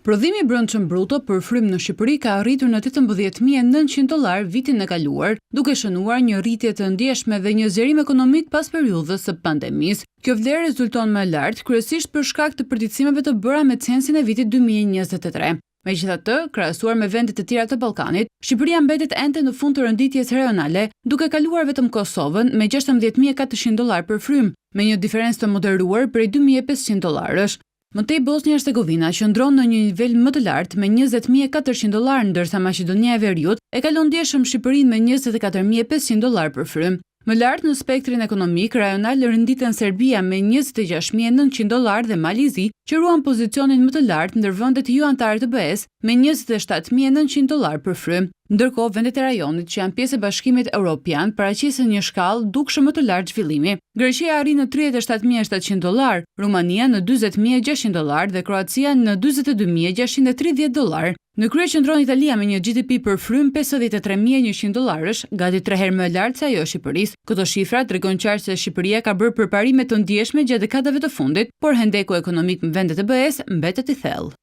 Prodhimi i brendshëm bruto për frym në Shqipëri ka arritur në $18.900 vitin e kaluar, duke shënuar një rritje të ndjeshme dhe një zgjerim ekonomik pas periudhës së pandemisë. Kjo vlerë rezulton më lart kryesisht për shkak të përditësimeve të bëra me censin e vitit 2023. Megjithatë, krahasuar me vendet e tjera të Ballkanit, Shqipëria mbetet ende në fund të renditjes rajonale, duke kaluar vetëm Kosovën me $16.400 për frym, me një diferencë të moderuar prej $2.500. Më tej Bosnia-Hercegovina qëndron në një nivel më të lartë me $20.400, ndërsa Maqedonia e Veriut e kalon ndjeshëm Shqipërinë me $24.500 për frym. Më lart në spektrin ekonomik rajonal renditen Serbia me $26.900 dhe Malizi, që ruan pozicionin më të lartë ndër vendet jo anëtare të BE-s me $27.900 për frym. Ndërkohë, vendet e rajonit që janë pjesë e Bashkimit Evropian paraqesin një shkallë dukshëm më të lartë zhvillimi. Greqia arrin në $37.700, Rumania në $40.600 dhe Kroacia në $42.630. Në krye qëndron Italia me një GDP për frym $53.100, gati 3 herë më lart se ajo e Shqipërisë. Këto shifra tregojnë qartë se Shqipëria ka bërë përparime të ndjeshme gjatë dekadave të fundit, por hendeku ekonomik në vendet e BE-s mbetet i thellë.